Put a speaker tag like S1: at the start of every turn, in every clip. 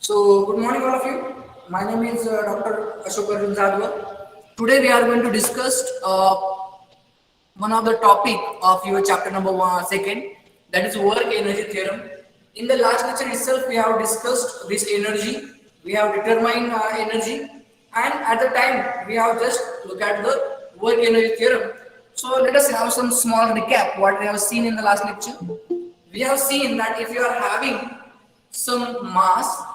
S1: So, good morning, all of you. My name is Dr. Ashok Arjun Zadwa. Today, we are going to discuss one of the topic of your chapter number one, second, that is work energy theorem. In the last lecture itself, we have discussed this energy. We have determined energy, and at the time, we have just looked at the work energy theorem. So, let us have some small recap what we have seen in the last lecture. We have seen that if you are having some mass,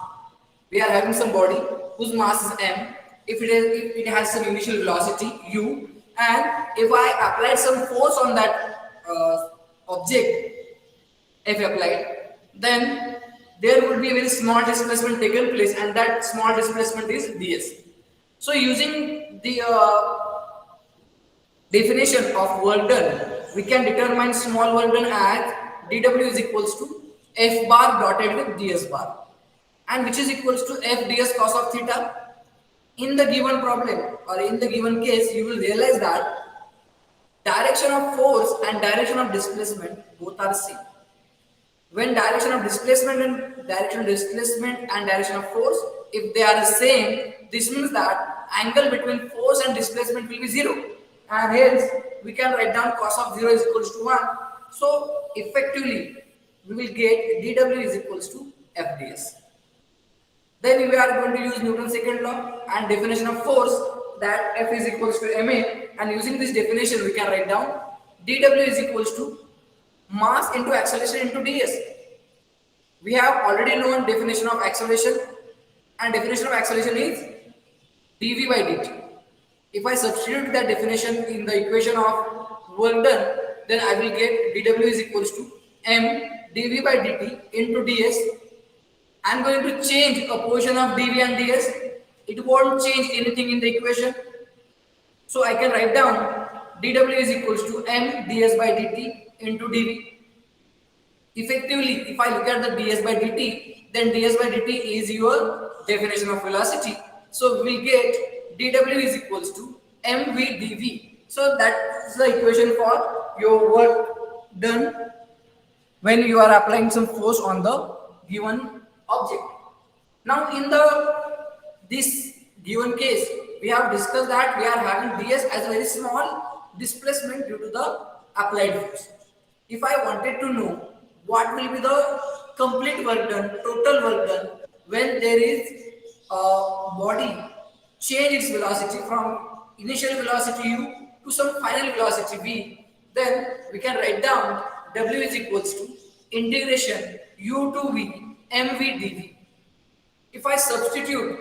S1: we are having some body whose mass is m. If it has some initial velocity u, and if I apply some force on that object, if applied, then there would be a very small displacement taken place, and that small displacement is ds. So using the definition of work done, we can determine small work done as dw is equals to f bar dotted with ds bar, and which is equals to f ds cos of theta. In the given problem or in the given case, you will realize that direction of force and direction of displacement both are same. When direction of displacement and direction of force, if they are the same, this means that angle between force and displacement will be zero, and hence we can write down cos of 0 is equals to 1. So effectively we will get dw is equals to fds. Then we are going to use Newton's second law and definition of force, that F is equals to ma, and using this definition we can write down dw is equals to mass into acceleration into ds. We have already known definition of acceleration, and definition of acceleration is dv by dt. If I substitute that definition in the equation of work done, then I will get dw is equals to m dv by dt into ds. I'm going to change a portion of dv and ds. It won't change anything in the equation. So I can write down dw is equals to m ds by dt into dv. Effectively, if I look at the ds by dt, then ds by dt is your definition of velocity. So we will get dw is equals to mv dv. So that's the equation for your work done when you are applying some force on the given object. Now in the this given case, we have discussed that we are having ds as a very small displacement due to the applied force. If I wanted to know what will be the complete work done, total work done, when there is a body change its velocity from initial velocity u to some final velocity v, then we can write down w is equals to integration u to v mv dv. If I substitute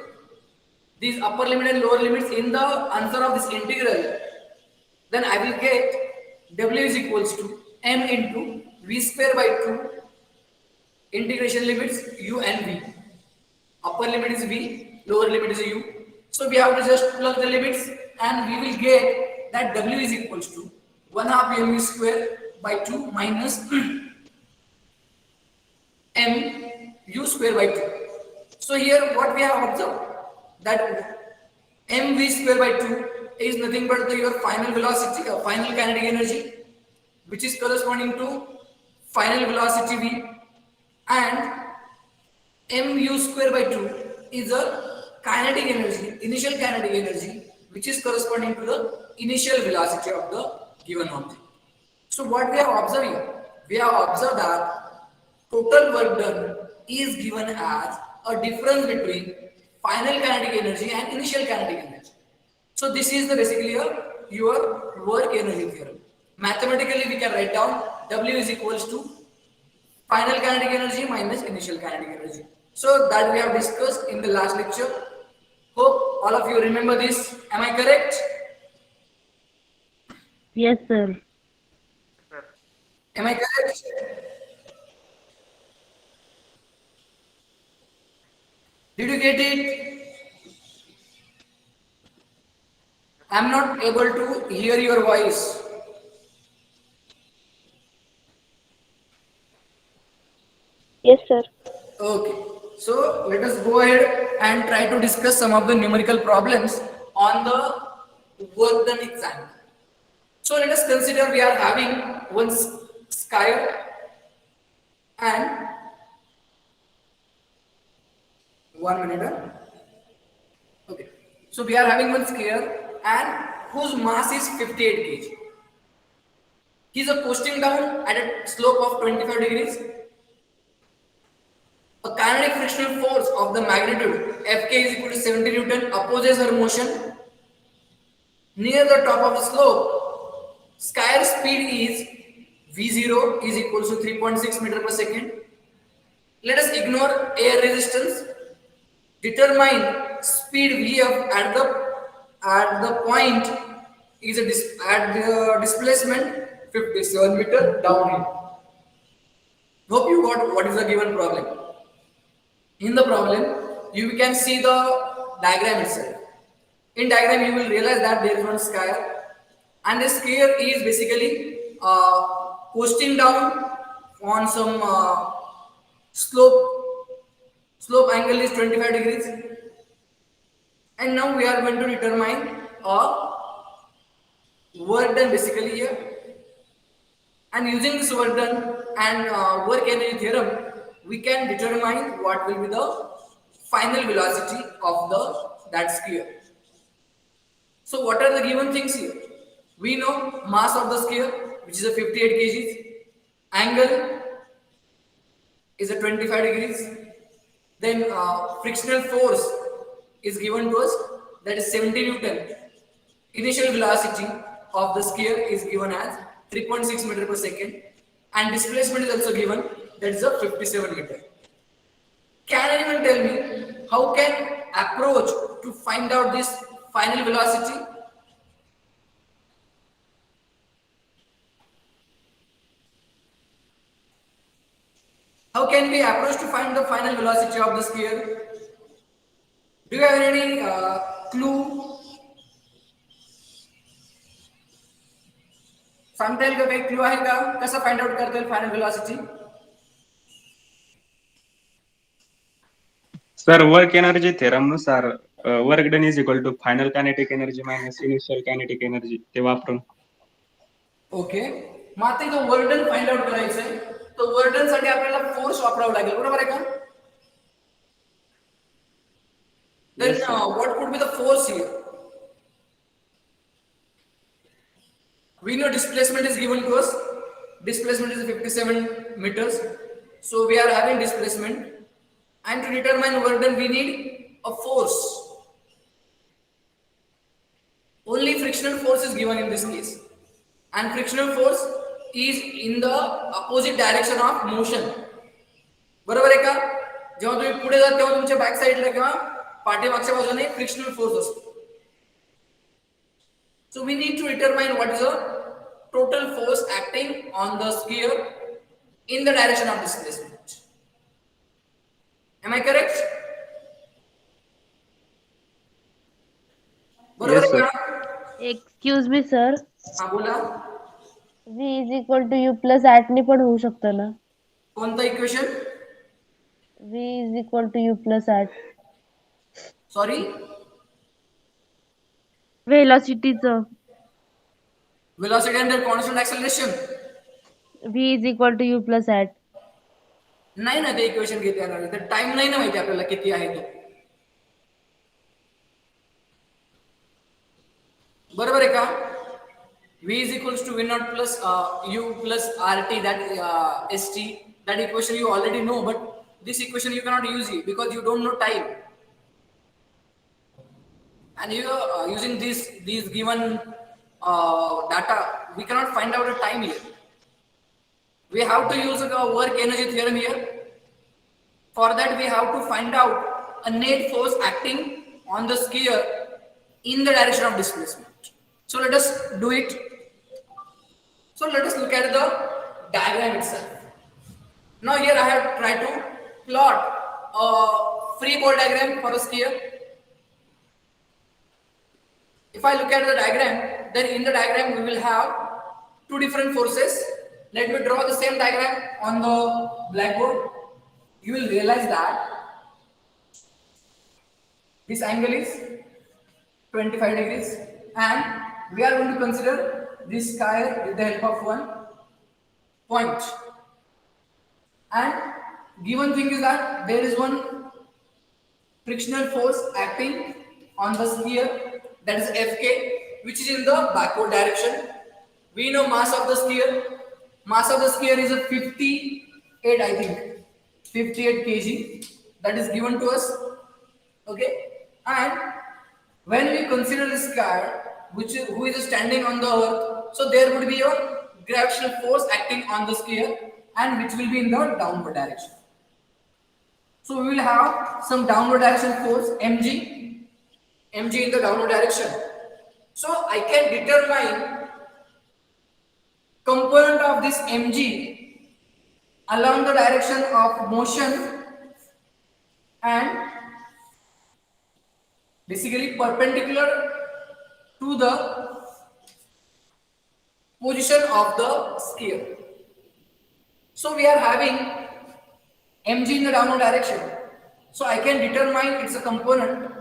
S1: these upper limit and lower limits in the answer of this integral, then I will get w is equals to m into v square by 2 integration limits u and v. Upper limit is v, lower limit is u. So we have to just plug the limits, and we will get that w is equals to 1 half mv square by 2 minus m u square by 2. So here what we have observed, that mv square by 2 is nothing but your final velocity or final kinetic energy, which is corresponding to final velocity v, and mu square by 2 is a kinetic energy, initial kinetic energy, which is corresponding to the initial velocity of the given object. So what we have observed here, we have observed that total work done is given as a difference between final kinetic energy and initial kinetic energy. So this is the basically your work energy theorem. Mathematically, we can write down W is equals to final kinetic energy minus initial kinetic energy. So that we have discussed in the last lecture. Hope all of you remember this. Am I correct?
S2: Yes, sir.
S1: Am I correct? Did you get it? I'm not able to hear your voice.
S2: Yes, sir.
S1: Okay. So let us go ahead and try to discuss some of the numerical problems on the work done example. So let us consider we are having one skyer and 1 minute. Okay. So we are having one sphere and whose mass is 58 kg. He is coasting down at a slope of 25 degrees. A kinetic frictional force of the magnitude Fk is equal to 70 Newton opposes her motion. Near the top of the slope, sky speed is V0 is equal to 3.6 meter per second. Let us ignore air resistance. Determine speed Vf at the point is at the displacement 57 meter downhill. Hope you got what is the given problem. In the problem, you can see the diagram itself. In diagram, you will realize that there is one sphere, and this sphere is basically coasting down on some slope. Slope angle is 25 degrees, and now we are going to determine work done basically here. And using this work done and work energy theorem, we can determine what will be the final velocity of that sphere. So what are the given things here? We know mass of the sphere, which is a 58 kgs, angle is a 25 degrees, then frictional force is given to us, that is 70 Newton. Initial velocity of the sphere is given as 3.6 meter per second, and displacement is also given, that is a 57 meter. Can anyone tell me how can approach to find out this final velocity? How can we approach to find the final velocity of the sphere? Do you have any clue? सांगता येईल का काही clue आहे का कसं find out करता येईल final velocity?
S3: Sir work energy theorem नुसार work done is equal to final kinetic energy minus initial kinetic energy ते वापरून.
S1: ओके, मग आता इथं वर्क डन फाइंड आउट करायचं आहे, तर वर्क डन साठी आपल्याला फोर्स वापरावा लागेल, बरोबर आहे का? Then what could be the force here? We know displacement is given to us. Displacement is 57 meters. So we are having displacement. And to determine work done, we need a force. Only frictional force is given in this case. And frictional force is in the opposite direction of motion. बरोबर आहे का? जेव्हा तुम्ही पुढे जाता तेव्हा तुमच्या back साइडला किंवा पाठीमागच्या बाजूने फ्रिक्शनल फोर्स असतो. So we need to determine what is the total force acting on the sphere in the direction of displacement. Am I correct?
S3: Yes, sir.
S2: Excuse me sir,
S1: हा बोला.
S2: v is equal to u plus at ने पण होऊ शकतं ना?
S1: कोणतं equation?
S2: v is equal to u plus at.
S1: Sorry,
S2: व्हेलॉसिटीचं
S1: velocity and constant acceleration.
S2: v is equal to u plus at.
S1: नाही ना, ते इक्वेशन घेता येणार तर टाइम नाही ना माहिती आपल्याला किती आहे तो. बरोबर आहे का? v is equals to v naught plus u plus rt, that st, that equation you already know, but this equation you cannot use it because you don't know time, and you using these given data, we cannot find out the time here. We have to use the work energy theorem here. For that, we have to find out a net force acting on the sphere in the direction of displacement. So let us do it. So let us look at the diagram itself. Now here I have tried to plot a free ball diagram for a sphere. If I look at the diagram, then in the diagram we will have two different forces. Let me draw the same diagram on the blackboard. You will realize that this angle is 25 degrees, and we are going to consider this sphere with the help of one point. And given thing is that there is one frictional force acting on the sphere, that is Fk, which is in the backward direction. We know mass of the sphere. Mass of the sphere is a 58, I think, 58 kg. That is given to us. Okay, and when we consider this guy, who is standing on the earth, so there would be a gravitational force acting on the sphere, and which will be in the downward direction. So we will have some downward direction force mg in the downward direction. So I can determine component of this mg along the direction of motion and basically perpendicular to the position of the sphere. So we are having mg in the downward direction. So I can determine its a component.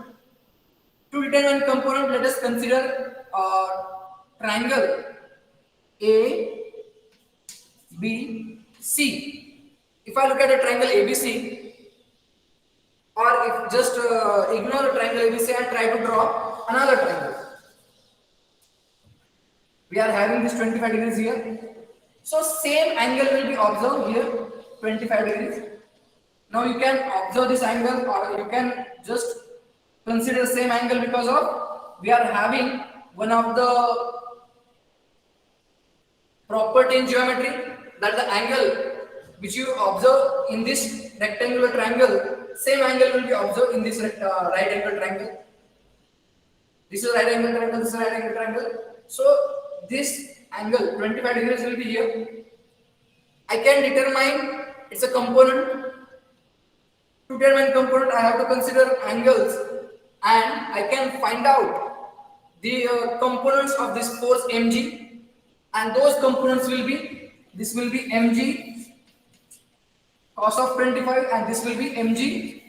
S1: To determine component, let us consider a triangle A, B, C. If I look at a triangle ABC, or if just ignore the triangle ABC and try to draw another triangle. We are having this 25 degrees here. So same angle will be observed here, 25 degrees. Now you can observe this angle, or you can just consider the same angle, because of we are having one of the property in geometry, that the angle which you observe in this rectangular triangle, same angle will be observed in this right angle triangle. This is right angle triangle, this is right angle triangle. So this angle 25 degrees will be here. I can determine it's a component. To determine component, I have to consider angles, and I can find out the components of this force mg, and those components will be, this will be mg cos of 25, and this will be mg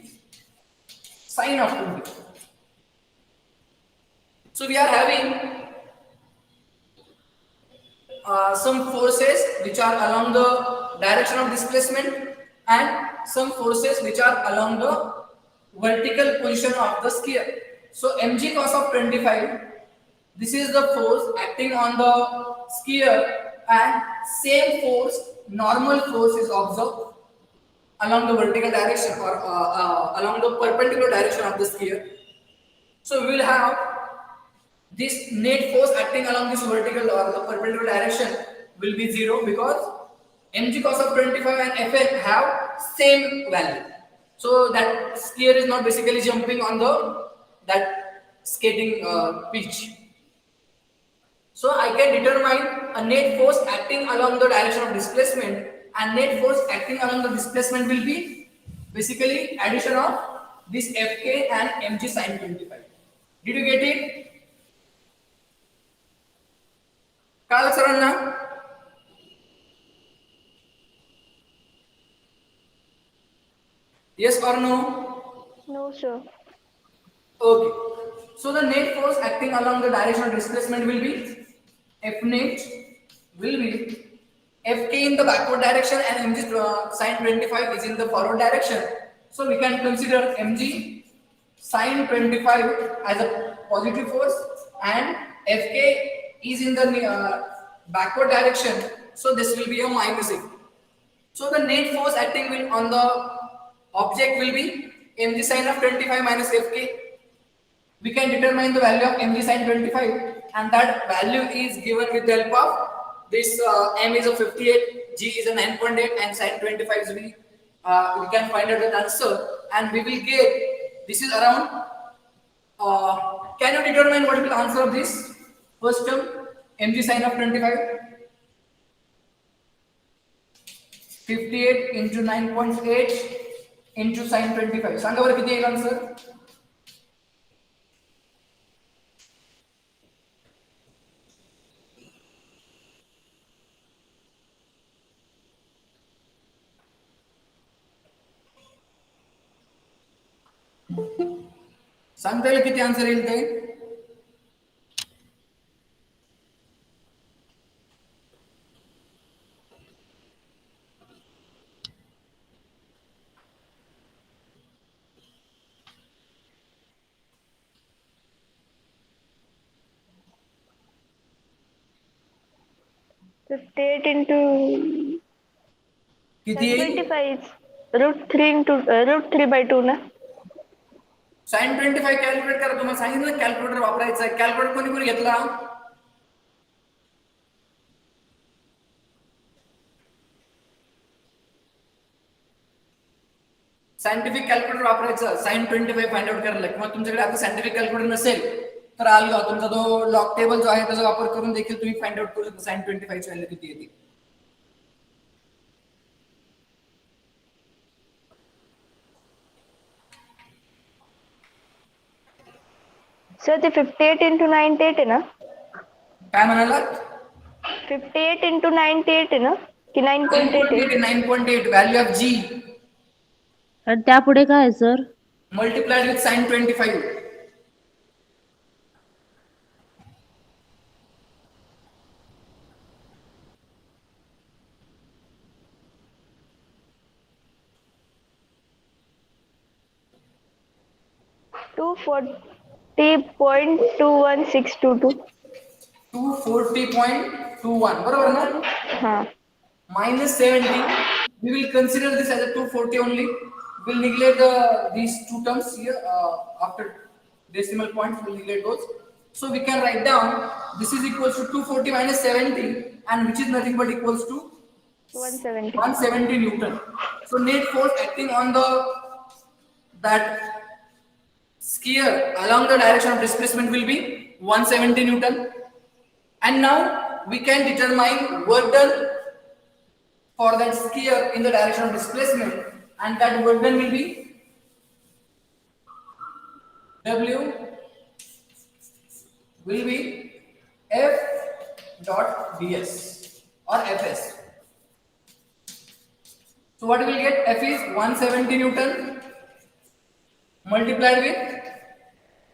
S1: sin of 25. So we are having some forces which are along the direction of displacement, and some forces which are along the vertical position of the sphere. So mg cos of 25, this is the force acting on the sphere, and same force, normal force, is observed along the vertical direction, or along the perpendicular direction of the sphere. So we will have this net force acting along this vertical or the perpendicular direction will be 0, because mg cos of 25 and Fn have same value. So that sphere is not basically jumping on the that skating pitch. So I can determine a net force acting along the direction of displacement, and net force acting along the displacement will be basically addition of this Fk and mg sin 25. Did you get it? कळलं सर्वांना? Yes or no?
S2: No, sir.
S1: Okay. So the net force acting along the direction of displacement will be F net will be Fk in the backward direction, and mg sin 25 is in the forward direction. So we can consider mg sin 25 as a positive force, and Fk is in the backward direction. So this will be a minus F. So the net force acting will on the object will be mg sin of 25 minus Fk. We can determine the value of mg sin 25, and that value is given with the help of this m is a 58, g is a 9.8, and sin 25 is we can find out the answer, and we will get this is around. Can you determine what will the answer of this first term, mg sin of 25? 58 into 9.8 into sin 25. सांगा बरं किती येईल answer? सांगता येईल किती answer येईल ते?
S2: 58 into
S1: किती येईल
S2: 25 √3 into √3/2 ना.
S1: sin 25 कॅल्क्युलेट करा तुम्हाला सांगितलं कॅल्क्युलेटर वापरायचं आहे कॅल्क्युलेटर कोणी कोणी घेतला सायंटिफिक कॅल्क्युलेटर वापरायचं sin 25 फाइंड आउट करायला किंवा तुमच्याकडे आता सायंटिफिक कॅल्क्युलेटर नसेल तर आलगा तुमचा जो लॉग टेबल जो आहे त्याचा वापर करून देखील तुम्ही फाइंड आउट करू शकता sin 25 ची व्हॅल्यू किती येते
S2: सर ते 58 into 98 आहे ना.
S1: काय म्हणाला
S2: 58 into 98 आहे ना की 9.8 आहे.
S1: 9.8 व्हॅल्यू ऑफ जी
S4: आणि त्यापुढे काय आहे सर?
S1: Multiplied with sin 25
S2: 240.21622.
S1: 240.21 बरोबर ना
S2: हाँ.
S1: minus 70 we will consider this as a 240 only we'll neglect these two terms here after decimal points we'll neglect those so we can write down this is equals to 240 minus 70 and which is nothing but equals to
S2: 170.
S1: 170 newton so net force acting on the that sphere along the direction of displacement will be 170 newton and now we can determine work done for that sphere in the direction of displacement and that work done will be W will be F dot ds or Fs. So what we will get F is 170 Newton multiplied with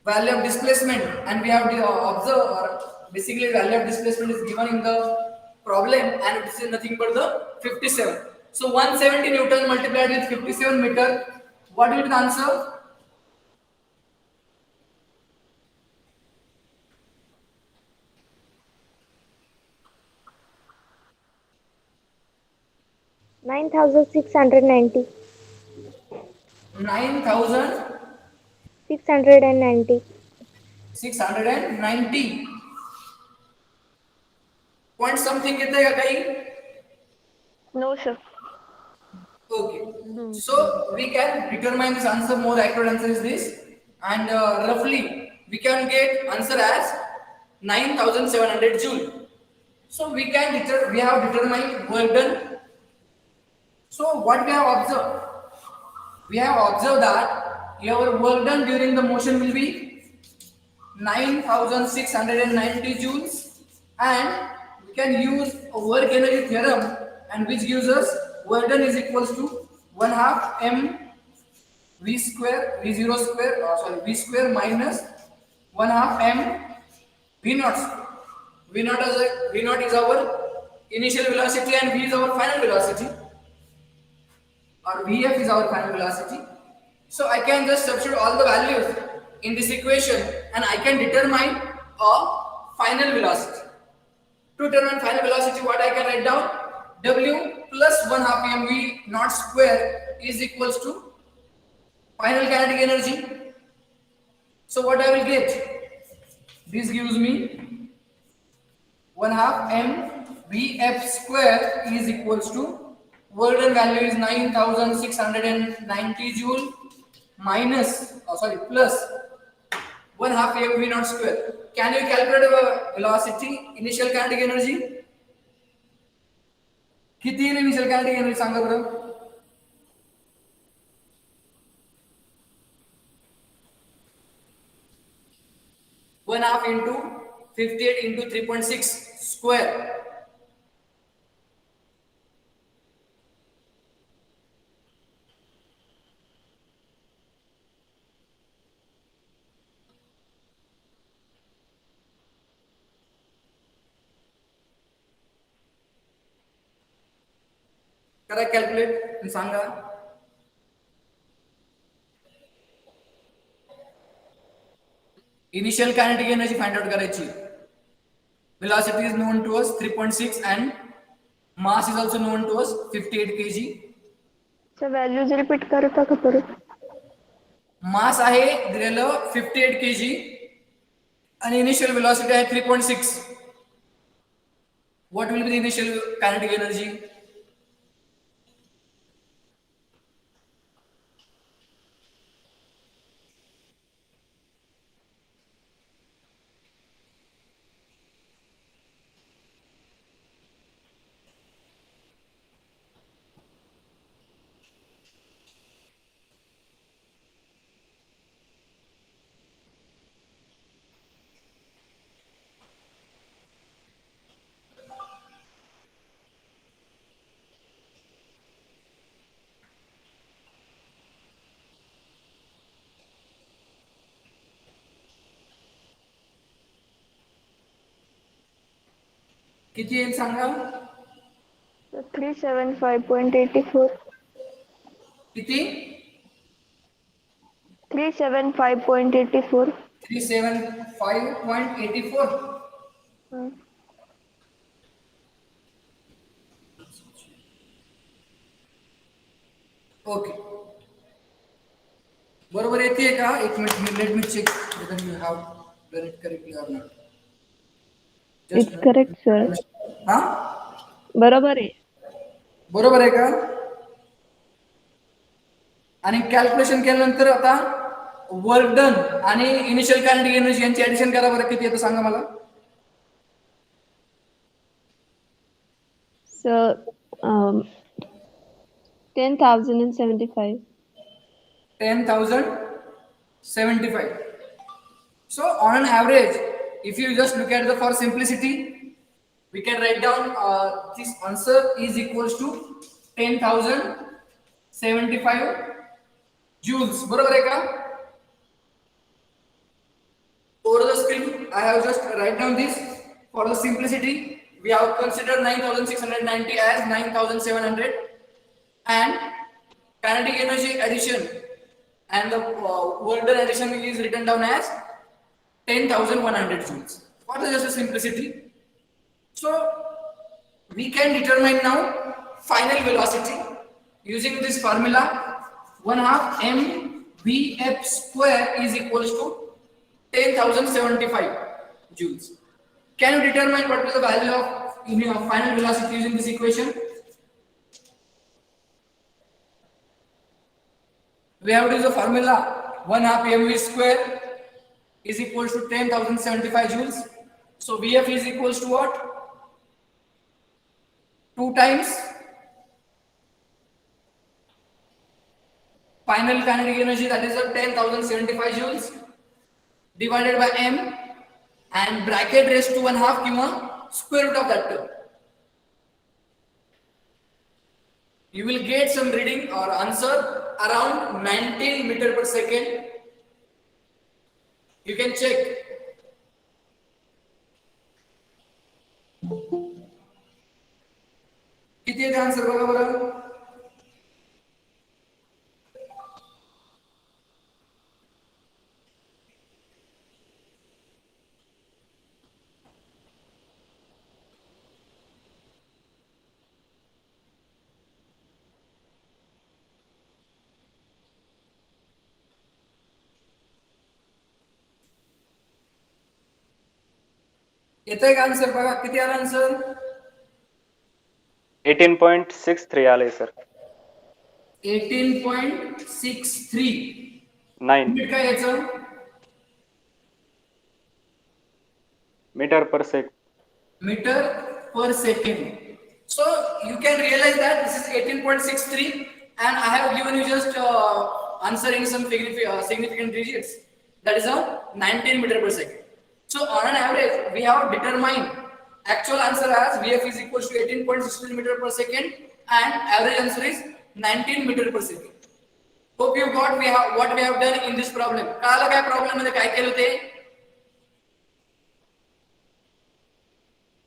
S1: value of displacement and we have to observe or basically value of displacement is given in the problem and it is nothing but the 57. So 170 Newton multiplied with 57 meter. What will be the answer?
S2: $9,690.
S1: 9,690
S2: $690.
S1: point something येतंय का काही
S2: No, sir.
S1: Okay. So we can determine this answer. More accurate answer is this, and roughly we can get answer as 9,700 joule. So we can we have determined work done. So what we have observed? We have observed that your work done during the motion will be 9,690 joules, and we can use a work energy theorem, and which gives us work done is equals to 1 half m v square v0 square v square minus 1 half m v naught. V naught is our initial velocity and v is our final velocity, or vf is our final velocity. So I can just substitute all the values in this equation and I can determine a final velocity. To determine final velocity, what I can write down? W plus 1 half mv naught square is equals to final kinetic energy. So what I will get? This gives me 1 half m vf square is equals to work done value is 9,690 joule minus plus 1 half m v naught square. Can you calculate the velocity, initial kinetic energy? किती येईल initial kinetic energy सांगा बरं 1/2 into 58 into 3.6 square. करा calculate सांगा initial kinetic energy find out करायची velocity is known to us 3.6 and Mass is also known to us 58 kg.
S2: Sir values repeat करता का परत?
S1: मास आहे दिलेलं 58 kg आणि इनिशियल वेलोसिटी आहे 3.6. What will be the initial kinetic energy? किती येईल सांगा?
S2: 375.84.
S1: किती?
S2: 375.84.
S1: 375.84. ओके, बरोबर येते का? एक minute, let me check whether you have done it correctly or not.
S2: It's correct sir.
S1: हा,
S2: बरोबर आहे.
S1: बरोबर आहे का? आणि कॅल्क्युलेशन केल्यानंतर आता वर्क डन आणि इनिशियल कायनेटिक एनर्जी यांची ऍडिशन करा बरं, किती येतं सांगा मला.
S2: Sir 10,075.
S1: 10,075. So on an average, if you just look at the, for simplicity, we can write down this answer is equals to 10,075 joules. बरोबर आहे का? Over the screen, I have just write down this for the simplicity. We have considered 9,690 as 9,700, and kinetic energy addition and the work done addition is written down as 10,100 joules. What is just a simplicity? So we can determine now final velocity using this formula. 1/2 mvf square is equals to 10,075 joules. Can you determine what is the value of final velocity using this equation? We have to use the formula 1/2 mv square is equals to 10,075 joules. So Vf is equals to what? 2 times final kinetic energy, that is 10,075 joules, divided by m, and bracket raised to 1/2 किंवा square root of that term. You will get some reading or answer around 19 meter per second. You can check. किती आहे answer बघा बरं. येतंय का answer बघा, किती आला आन्सर?
S3: 18.63 आलंय सर.
S1: 18.63.
S3: 9
S1: युनिट काय याचं?
S3: मीटर पर सेक.
S1: Meter per second. So you can realize that this is 18.63, and I have given you just answering some significant digits. That is a 19 meter per second. So on an average, we have determined actual answer as Vf is equals to 18.63 meter per second, and average answer is 19 meter per second. Hope you got what we have done in this problem. कळालं काय problem मध्ये काय केलं ते?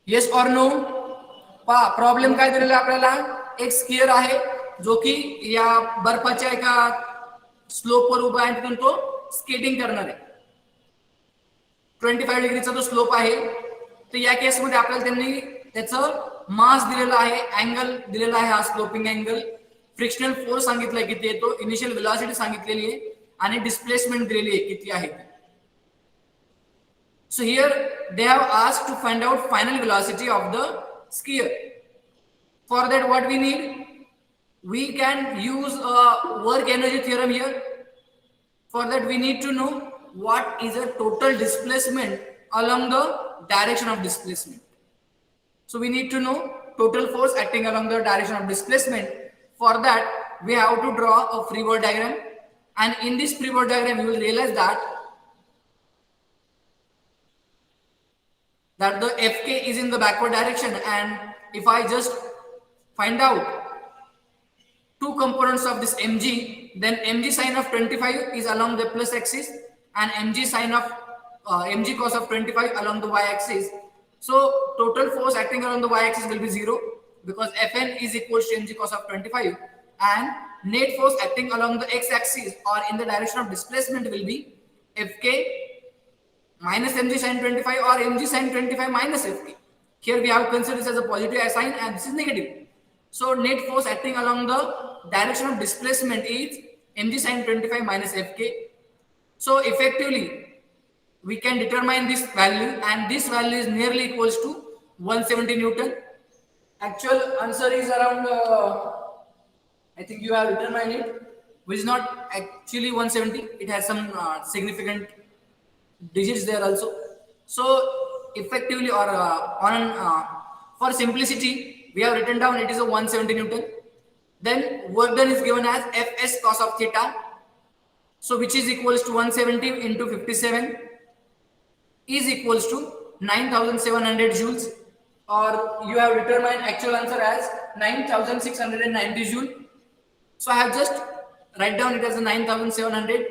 S1: Yes or no? पहा problem काय दिलेला आपल्याला. एक स्किअर आहे जो की या बर्फाच्या एका स्लोप वर उभा आहे, तिथून तो स्केटिंग करणार आहे. 25 डिग्रीचा तो स्लोप आहे. तर या केसमध्ये आपल्याला त्यांनी त्याचं मास दिलेला आहे, अँगल दिलेला आहे, हा स्लोपिंग अँगल, फ्रिक्शनल फोर्स सांगितलाय किती आहे तो, इनिशियल वेलॉसिटी सांगितलेली आहे आणि डिस्प्लेसमेंट दिलेली आहे किती आहे. So here they have asked to find out final velocity of the sphere. For that what we need? We can use a work energy theorem here. For that we need to know what is the total displacement along the direction of displacement. So we need to know total force acting along the direction of displacement. For that we have to draw a free body diagram, and in this free body diagram you will realize that the Fk is in the backward direction, and if I just find out two components of this mg, then mg sine of 25 is along the plus axis and mg sine of mg cos of 25 along the y axis. So total force acting along the y axis will be 0 because Fn is equals to mg cos of 25, and net force acting along the x axis or in the direction of displacement will be Fk minus mg sin 25 or mg sin 25 minus Fk. Here we have considered this as a positive sign and this is negative. So net force acting along the direction of displacement is mg sin 25 minus Fk. So effectively we can determine this value, and this value is nearly equals to 170 Newton. Actual answer is around I think you have determined it, which is not actually 170. It has some significant digits there also. So effectively or for simplicity we have written down it is a 170 Newton. Then work done is given as Fs cos of theta, so which is equals to 170 into 57 is equals to 9700 joules, or you have determined actual answer as 9690 joule. So I have just write down it as a 9700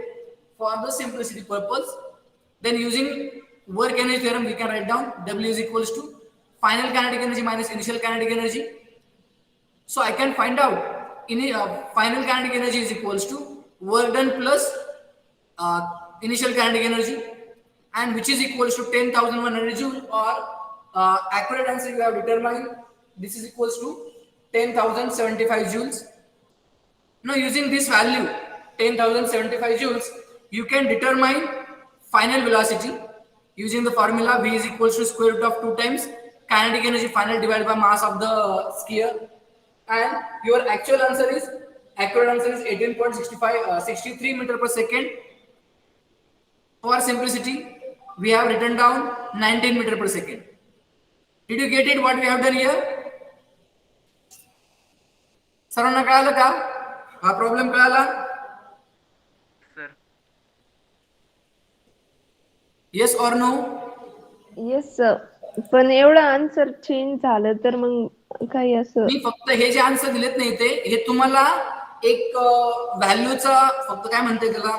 S1: for the simplicity purpose. Then using work energy theorem we can write down W is equals to final kinetic energy minus initial kinetic energy. So I can find out final kinetic energy is equals to work done plus initial kinetic energy, and which is equals to 10,100 joule, or accurate answer you have determined this is equals to 10,075 joules. Now using this value 10,075 joules you can determine final velocity using the formula V is equals to square root of 2 times kinetic energy final divided by mass of the sphere, and your actual answer is accurate answer is 63 meter per second. For simplicity we have written down 19 meter per second. Did you get it what we have done here? सर्वांना कळालं का हा problem कळाला? Yes or no?
S2: Yes sir, पण एवढं answer change झालं तर मग काही असं
S1: मी फक्त हे जे आन्सर दिलेत नाही ते हे तुम्हाला एक व्हॅल्यूचा फक्त काय म्हणते त्याला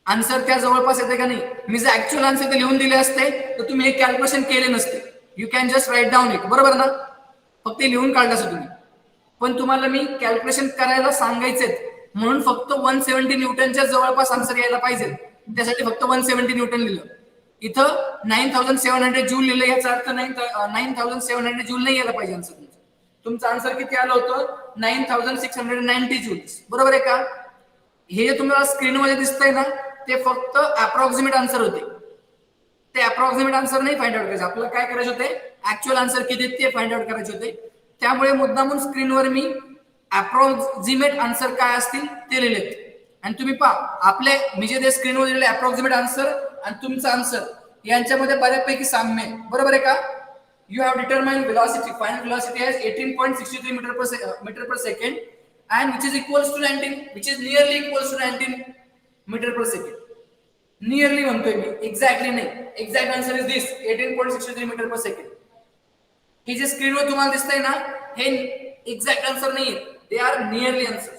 S1: आन्सर त्या जवळपास येते का नाही. मी जर ऍक्च्युअल आन्सर ते लिहून दिले असते तर तुम्ही हे कॅल्क्युलेशन केले नसते. You can just write down it, बरोबर ना? फक्त लिहून काढलं असं तुम्ही, पण तुम्हाला मी कॅल्क्युलेशन करायला सांगायचेत म्हणून फक्त 170 न्यूटनच्या जवळपास आन्सर यायला पाहिजे, त्यासाठी फक्त 170 न्यूटन लिहिलं. इथं 9700 जूल लिहिलं, याचा अर्थ 9700 जूल नाही यायला पाहिजे आन्सर. तुमचं आन्सर किती आलं होतं? 9690 जूल्स, बरोबर आहे का? हे जे तुम्हाला स्क्रीनमध्ये दिसतंय ना ते फक्त अप्रॉक्सिमेट आन्सर होते. ते अप्रॉक्सिमेट आन्सर नाही फाइंड आउट करायचं, आपल्याला काय करायचे होते ऍक्च्युअल आन्सर किती ते फाइंड आउट करायचे होते. त्यामुळे मुद्दामून स्क्रीनवर मी अप्रॉक्सिमेट आन्सर काय असतील ते लिहिलेत, आणि तुम्ही पहा आपले मी जे स्क्रीनवर दिलेले अप्रॉक्सिमेट आन्सर आणि तुमचं आन्सर यांच्यामध्ये बऱ्यापैकी साम्य आहे, बरोबर आहे का? You have determined velocity, final velocity as 18.63 metre per second and which is equals to 19, which is nearly equals to 19 meter per second. Nearly म्हणतोय मी, एक्झॅक्टली नाही. Exact answer is this 18.63 metre per second. हे जे स्क्रीनवर तुम्हाला दिसतंय ना हे एक्झॅक्ट आन्सर नाहीये, they are nearly answer.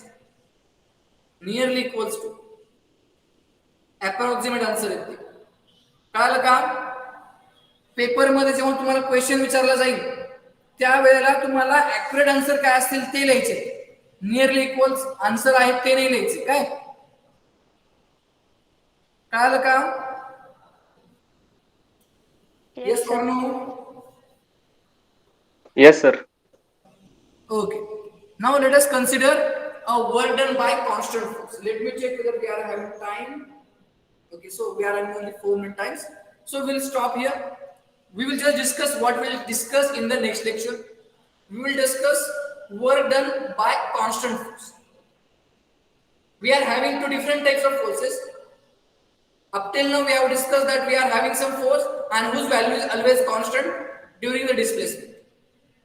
S1: Nearly equals to approximate answer येते. कळालं का? पेपर मध्ये जेव्हा तुम्हाला क्वेश्चन विचारला जाईल त्यावेळेला तुम्हाला ऍक्युरेट आन्सर काय असतील ते लिहायचे, नियरली इक्वल्स आन्सर आहे ते नाही लिहायचे. काय कळालं का? येस और no?
S3: Yes, sir.
S1: Okay. Now let us consider a work done by constant force. Let me check whether we are having time. Okay, so we are having only 4 minute times. So we'll stop here. We will just discuss what we'll discuss in the next lecture. We will discuss work done by constant force. We are having two different types of forces. Up till now, we have discussed that we are having some force and whose value is always constant during the displacement.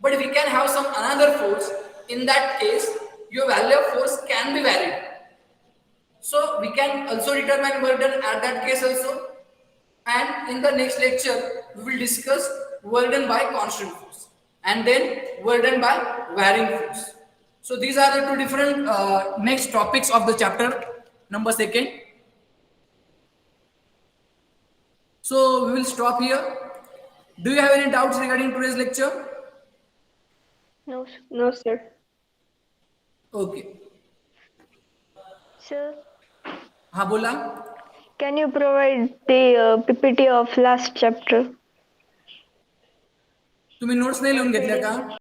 S1: But we can have some another force. In that case, your value of force can be varied. So we can also determine work done at that case also. And in the next lecture, we will discuss work done by constant force and then work done by varying force. So these are the two different next topics of the chapter number second. So we will stop here. Do you have any doubts regarding today's lecture?
S2: No, sir.
S1: Okay.
S5: Sir,
S1: हाँ बोला.
S5: can you provide the PPT of last chapter?
S1: तुम्ही notes नाही लिहून घेतल्या का?